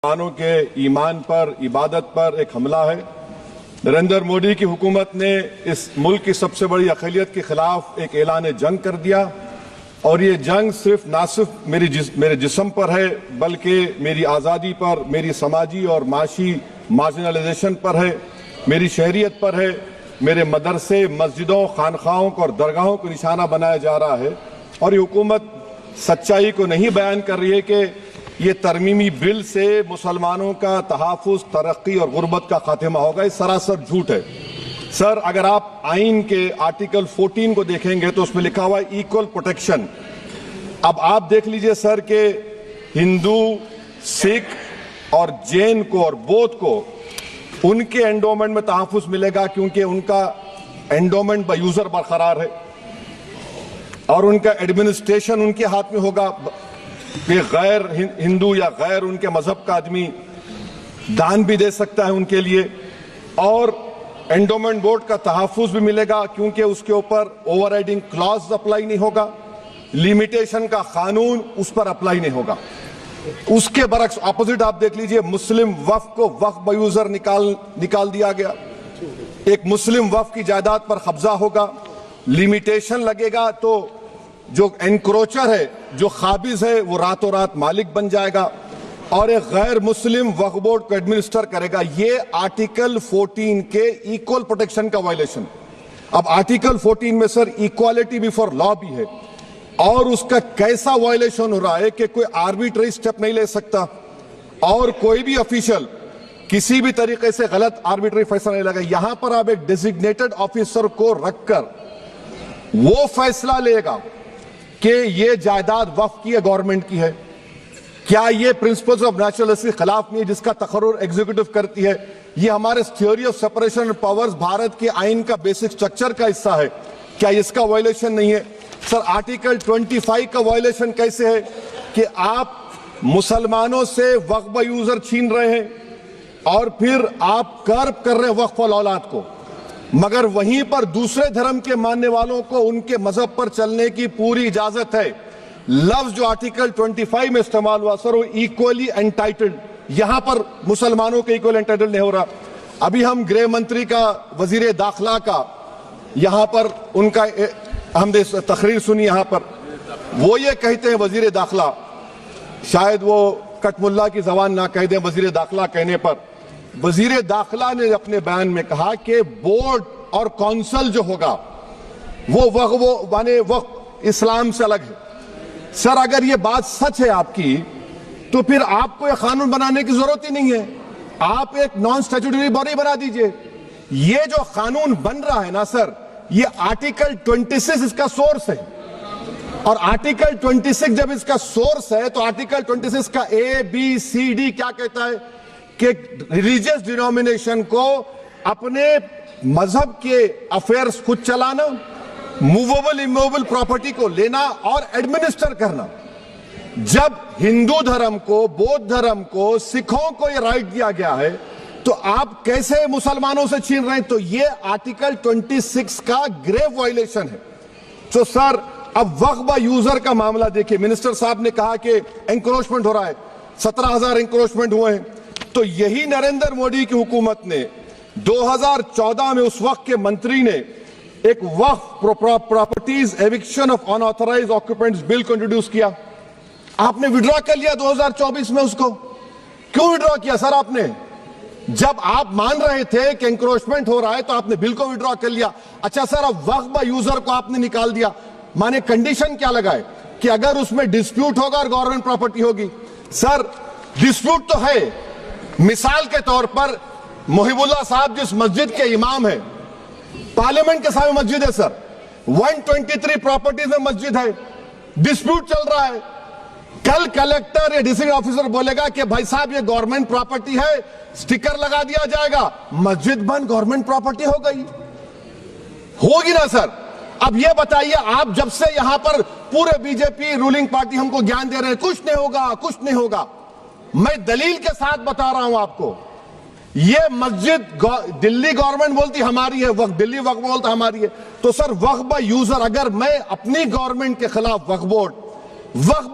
مسلمانوں کے ایمان پر عبادت پر ایک حملہ ہے۔ نریندر مودی کی حکومت نے اس ملک کی سب سے بڑی اقلیت کے خلاف ایک اعلان جنگ کر دیا، اور یہ جنگ نہ صرف میرے جسم پر ہے بلکہ میری آزادی پر، میری سماجی اور معاشی مارجنلائزیشن پر ہے، میری شہریت پر ہے، میرے مدرسے، مسجدوں، خانقاہوں کو اور درگاہوں کو نشانہ بنایا جا رہا ہے۔ اور یہ حکومت سچائی کو نہیں بیان کر رہی ہے کہ یہ ترمیمی بل سے مسلمانوں کا تحفظ، ترقی اور غربت کا خاتمہ ہوگا۔ یہ سراسر جھوٹ ہے۔ سر، اگر آپ آئین کے آرٹیکل 14 کو دیکھیں گے تو اس میں لکھا ہوا ہے ایکول پروٹیکشن۔ اب آپ دیکھ لیجئے سر کہ ہندو، سکھ اور جین کو اور بودھ کو ان کے انڈومنٹ میں تحفظ ملے گا، کیونکہ ان کا انڈومنٹ بائی یوزر برقرار ہے اور ان کا ایڈمنسٹریشن ان کے ہاتھ میں ہوگا کہ غیر ہندو یا غیر ان کے مذہب کا آدمی دان بھی دے سکتا ہے ان کے لیے، اور انڈومنٹ بورڈ کا تحفظ بھی ملے گا کیونکہ اس کے اوپر اوور رائڈنگ کلاز اپلائی نہیں ہوگا، لیمیٹیشن کا قانون اس پر اپلائی نہیں ہوگا۔ اس کے برعکس اپوزٹ آپ دیکھ لیجئے، مسلم وقف کو وقف بائی یوزر نکال دیا گیا۔ ایک مسلم وقف کی جائیداد پر قبضہ ہوگا، لیمیٹیشن لگے گا تو جو انکروچر ہے، جو قابض ہے، وہ راتوں رات مالک بن جائے گا اور ایک غیر مسلم وقف بورڈ کو ایڈمنسٹر کرے گا۔ یہ آرٹیکل 14 کے ایکول پروٹیکشن کا وائلیشن۔ اب آرٹیکل 14 میں سر ایکوالٹی بیفور لا بھی ہے، اور اس کا کیسا وائلیشن ہو رہا ہے کہ کوئی آربیٹری سٹیپ نہیں لے سکتا اور کوئی بھی افیشل کسی بھی طریقے سے غلط آربیٹری فیصلہ نہیں لگا۔ یہاں پر آپ ایک ڈیزگنیٹڈ آفیسر کو رکھ کر وہ فیصلہ لے گا کہ یہ جائیداد وقف کی ہے، گورنمنٹ کی ہے۔ کیا یہ پرنسپلز آف نیچرل ہسٹری خلاف نہیں ہے جس کا تقرر ایگزیکٹو کرتی ہے؟ یہ ہمارے theory of separation of powers Bharat کے آئین کا بیسک سٹرکچر کا حصہ ہے، کیا اس کا وائلیشن نہیں ہے؟ سر، آرٹیکل 25 کا وائلیشن کیسے ہے کہ آپ مسلمانوں سے وقف بائی یوزر چھین رہے ہیں اور پھر آپ کرب کر رہے ہیں وقف الاولاد کو، مگر وہیں پر دوسرے دھرم کے ماننے والوں کو ان کے مذہب پر چلنے کی پوری اجازت ہے۔ لفظ جو آرٹیکل 25 میں استعمال ہوا سر، وہ ایکولی انٹائٹلڈ، یہاں پر مسلمانوں کے ایکولی انٹائٹلڈ نہیں ہو رہا۔ ابھی ہم گرہ منتری کا، وزیر داخلہ کا، یہاں پر ان کا ہم نے تقریر سنی، یہاں پر وہ یہ کہتے ہیں، وزیر داخلہ، شاید وہ کٹ ملا کی زبان نہ کہہ دیں وزیر داخلہ کہنے پر، وزیر داخلہ نے اپنے بیان میں کہا کہ بورڈ اور کونسل جو ہوگا وہ وقف اسلام سے الگ ہے۔ سر، اگر یہ بات سچ ہے آپ کی تو پھر آپ کو یہ قانون بنانے کی ضرورت ہی نہیں ہے، آپ ایک نان سٹیچوٹری باڈی بنا دیجئے۔ یہ جو قانون بن رہا ہے نا سر، یہ آرٹیکل 26 اس کا سورس ہے، اور آرٹیکل 26 جب اس کا سورس ہے تو آرٹیکل 26 کا ABCD کیا کہتا ہے کہ ریلیجیس ڈینومینیشن کو اپنے مذہب کے افیئرز خود چلانا، موویبل اموویبل پراپرٹی کو لینا اور ایڈمنسٹر کرنا۔ جب ہندو دھرم کو، بودھ دھرم کو، سکھوں کو یہ رائٹ دیا گیا ہے تو آپ کیسے مسلمانوں سے چھین رہے ہیں؟ تو یہ آرٹیکل 26 کا گریو وائلیشن ہے۔ تو سر، اب وقف بائی یوزر کا معاملہ دیکھیں، منسٹر صاحب نے کہا کہ انکروچمنٹ ہو رہا ہے، 17,000 انکروچمنٹ ہوئے ہیں، تو یہی نریندر مودی کی حکومت نے 2014 میں اس وقت کے منتری نے ایک وقف properties eviction of unauthorised occupants bill کو انٹروڈیوس کیا۔ آپ نے وڈرا کر لیا 2024 میں اس کو۔ کیوں وڈرا کیا سر آپ نے؟ جب آپ مان رہے تھے کہ انکروچمنٹ ہو رہا ہے تو آپ نے بل کو وڈرا کر لیا۔ اچھا سر، اب وقف بائی یوزر کو آپ نے نکال دیا، مانے کنڈیشن کیا لگائے کہ اگر اس میں ڈسپیوٹ ہوگا اور گورنمنٹ پراپرٹی ہوگی۔ سر، ڈسپیوٹ تو ہے، مثال کے طور پر محب اللہ صاحب جس مسجد کے امام ہیں، پارلیمنٹ کے سامنے مسجد ہے سر، 123 پراپرٹیز میں مسجد ہے، ڈسپیوٹ چل رہا ہے۔ کل کلیکٹر یا ڈسٹرکٹ آفیسر بولے گا کہ بھائی صاحب یہ گورنمنٹ پراپرٹی ہے، سٹیکر لگا دیا جائے گا، مسجد بند، گورنمنٹ پراپرٹی ہو گئی، ہوگی نا سر؟ اب یہ بتائیے، آپ جب سے یہاں پر پورے بی جے پی رولنگ پارٹی ہم کو گیان دے رہے ہیں کچھ نہیں ہوگا، کچھ نہیں ہوگا، میں دلیل کے ساتھ بتا رہا ہوں آپ کو۔ یہ مسجد دلی گورنمنٹ بولتی ہماری ہے، وقف دلی وقف بولتا ہماری ہے، تو سر وقف بائی یوزر اگر میں اپنی گورنمنٹ کے خلاف وقف بورڈ وقف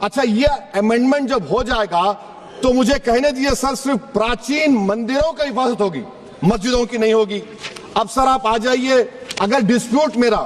اچھا یہ امینڈمنٹ جب ہو جائے گا تو مجھے کہنے دیجیے سر صرف پراچین مندروں کا حفاظت ہوگی، مسجدوں کی نہیں ہوگی۔ اب سر آپ آ جائیے، اگر ڈسپیوٹ میرا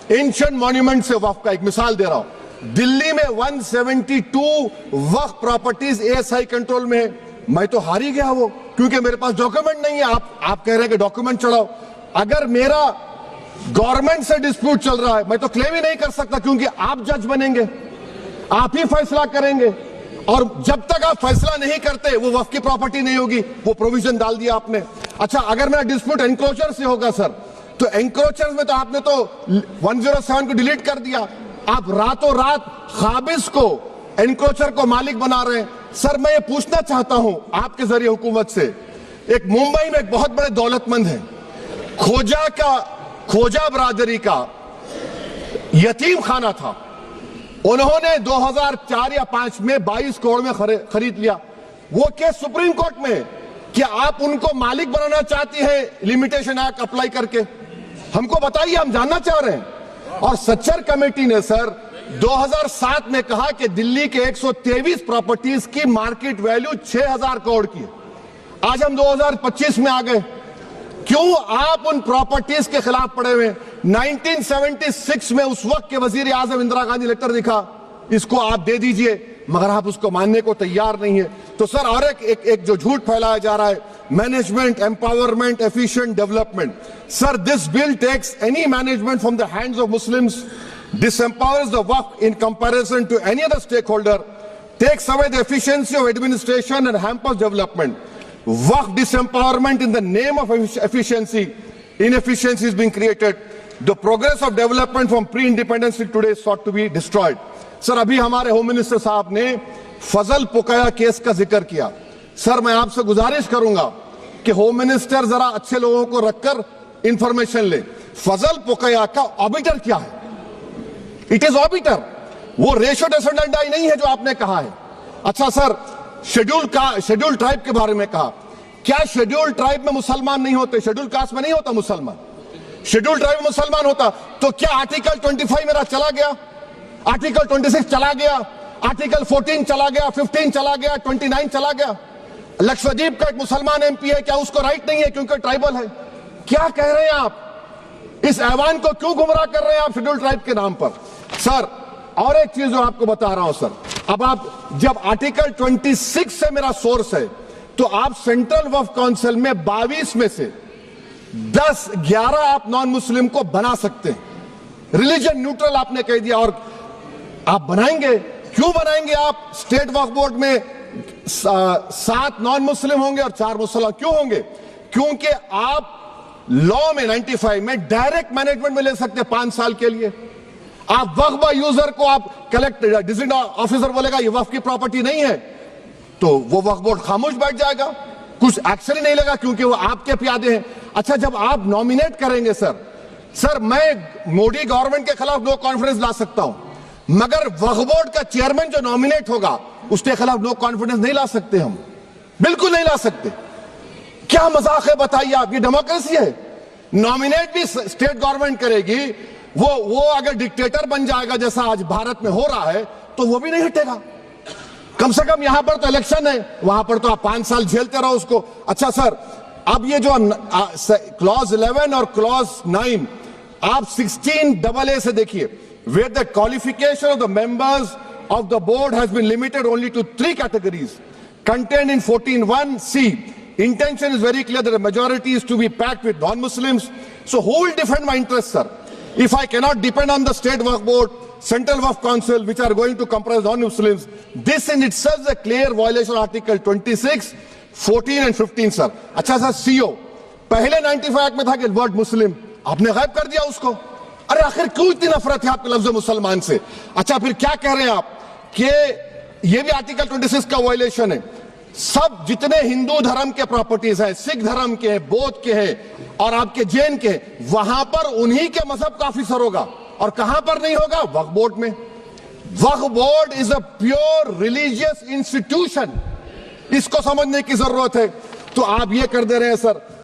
اینشنٹ مانیومنٹ سے وقف کا، ایک مثال دے رہا ہوں، دلی میں 172 وقف پراپرٹیز ASI کنٹرول میں ہے، میں تو ہار ہی گیا وہ، کیونکہ میرے پاس ڈاکیومنٹ نہیں ہے۔ آپ کہہ رہے ہیں کہ ڈاکیومنٹ چڑھاؤ، اگر میرا گورنمنٹ سے ڈسپیوٹ چل رہا ہے میں تو کلیم ہی نہیں کر سکتا، کیونکہ آپ جج بنیں گے، آپ ہی فیصلہ کریں گے، اور جب تک آپ فیصلہ نہیں کرتے وہ وقف کی پراپرٹی نہیں ہوگی۔ وہ پروویژن ڈال دیا آپ نے۔ اچھا اگر میرا ڈسپیوٹ انکروچر سے ہوگا سر، تو انکروچر میں تو آپ نے تو 107 کو ڈیلیٹ کر دیا، آپ راتوں رات قابض کو، انکروچر کو مالک بنا رہے ہیں۔ سر میں یہ پوچھنا چاہتا ہوں آپ کے ذریعے حکومت سے، ایک ممبئی میں ایک بہت بڑے دولت مند ہیں، کھوجا برادری کا یتیم خانہ تھا، انہوں نے 2004 یا 2005 میں 22 کروڑ میں خرید لیا۔ وہ کیس سپریم کورٹ میں کہ آپ ان کو مالک بنانا چاہتی ہیں لمیٹیشن ایکٹ اپلائی کر کے، ہم کو بتائیے، ہم جاننا چاہ رہے ہیں۔ اور سچر کمیٹی نے سر 2007 میں کہا کہ دلی کے 123 پراپرٹیز کی مارکیٹ ویلیو 6000 کروڑ کی ہے۔ آج ہم 2025 میں آ گئے، کیوں آپ ان پراپرٹیز کے خلاف پڑے ہوئے؟ 1976 میں اس وقت کے وزیر اعظم اندرا گاندھی لیٹر لکھا، اس کو آپ دے دیجئے، مگر آپ اس کو ماننے کو تیار نہیں ہے۔ تو سر اور ایک جو جھوٹ پھیلایا جا رہا ہے، management empowerment efficient development, sir this bill takes any management from the hands of Muslims, disempowers the waqf in comparison to any other stakeholder, takes away the efficiency of administration and hampers development. Waqf disempowerment in the name of efficiency, inefficiency is being created. The progress of development from pre-independence till today is sought to be destroyed. سر ابھی ہمارے home minister صاحب نے فضل پوکیا case کا ذکر کیا۔ سر میں آپ سے گزارش کروں گا کہ ہوم منسٹر ذرا اچھے لوگوں کو رکھ کر انفارمیشن لے، فضل پوکیا کا آبیٹر کیا ہے؟ اٹ از آبیٹر، وہ ریشو ڈیسنڈنٹ نہیں ہے جو آپ نے کہا ہے۔ اچھا سر شیڈول ٹرائب کے بارے میں کہا، کیا شیڈول ٹرائب میں مسلمان نہیں ہوتے؟ شیڈول کاسٹ میں نہیں ہوتا مسلمان، شیڈول ٹرائب میں مسلمان ہوتا تو کیا آرٹیکل 25 میرا چلا گیا، آرٹیکل 26 چلا گیا، آرٹیکل 14 چلا گیا، 15 چلا گیا، 29 چلا گیا؟ لکشدیپ کا ایک مسلمان ایم پی ہے، کیا اس کو رائٹ نہیں ہے کیونکہ ٹرائبل ہے؟ کیا کہہ رہے ہیں آپ؟ اس ایوان کو کیوں گمراہ کر رہے ہیں آپ شیڈول ٹرائب کے نام پر؟ سر اور ایک چیز جو آپ کو بتا رہا ہوں سر، اب آپ جب آرٹیکل 26 سے میرا سورس ہے تو آپ سینٹرل وقف کونسل میں 22 میں سے 11 آپ نان مسلم کو بنا سکتے ہیں، ریلیجن نیوٹرل آپ نے کہہ دیا، اور آپ بنائیں گے، کیوں بنائیں گے آپ؟ اسٹیٹ وقف بورڈ میں 7 نان مسلم ہوں گے اور 4 مسلمان، کیوں ہوں گے؟ کیونکہ آپ لا میں 95 میں ڈائریکٹ مینجمنٹ میں لے سکتے ہیں 5 سال کے لیے۔ آپ وقف یوزر کو آپ ڈیزنگ آفیسر بولے گا یہ وقف کی پراپرٹی نہیں ہے تو وہ وقف بورڈ خاموش بیٹھ جائے گا، کچھ ایکشن ہی نہیں لگا کیونکہ وہ آپ کے پیادے ہیں۔ اچھا جب آپ نومینیٹ کریں گے سر میں مودی گورنمنٹ کے خلاف نو کانفیڈنس لا سکتا ہوں، مگر وقف بورڈ کا چیئرمین جو نومینیٹ ہوگا اس کے خلاف نو کانفیڈنس نہیں لا سکتے، ہم بالکل نہیں لا سکتے۔ کیا مذاق ہے بتائیے آپ؟ یہ ڈیموکریسی ہے؟ نومینیٹ بھی اسٹیٹ گورنمنٹ کرے گی، وہ اگر ڈکٹیٹر بن جائے گا جیسا آج بھارت میں ہو رہا ہے تو وہ بھی نہیں ہٹے گا۔ کم سے کم یہاں پر تو الیکشن ہے، وہاں پر تو آپ 5 سال جھیلتے رہو اس کو۔ اچھا سر اب یہ جو کلوز 11 اور کلوز 9 آپ 16AA سے دیکھیے، where the qualification of the members of the board has been limited only to 3 categories contained in 14(1)(c). Intention is very clear that the majority is to be packed with non-Muslims. So who will defend my interests, sir? If I cannot depend on the state waqf board, central waqf council, which are going to comprise non-Muslims, this in itself is a clear violation of Article 26, 14 and 15, sir. اچھا سر CO پہلے 95 act میں تھا کہ word مسلم، آپ نے غائب کر دیا اس کو۔ ارے آخر کیوں اتنی نفرت ہے آپ کے لفظ مسلمان سے؟ اچھا پھر کیا کہہ رہے ہیں آپ کہ یہ بھی آرٹیکل 26 کا وائلیشن ہے؟ سب جتنے ہندو دھرم کے پراپرٹیز ہیں، سکھ دھرم کے ہیں، بودھ کے ہیں اور آپ کے جین کے ہیں، وہاں پر انہی کے مذہب کا آفیسر ہوگا، اور کہاں پر نہیں ہوگا؟ وقف بورڈ میں۔ Waqf board is a pure religious institution, اس کو سمجھنے کی ضرورت ہے۔ تو آپ یہ کر دے رہے ہیں سر۔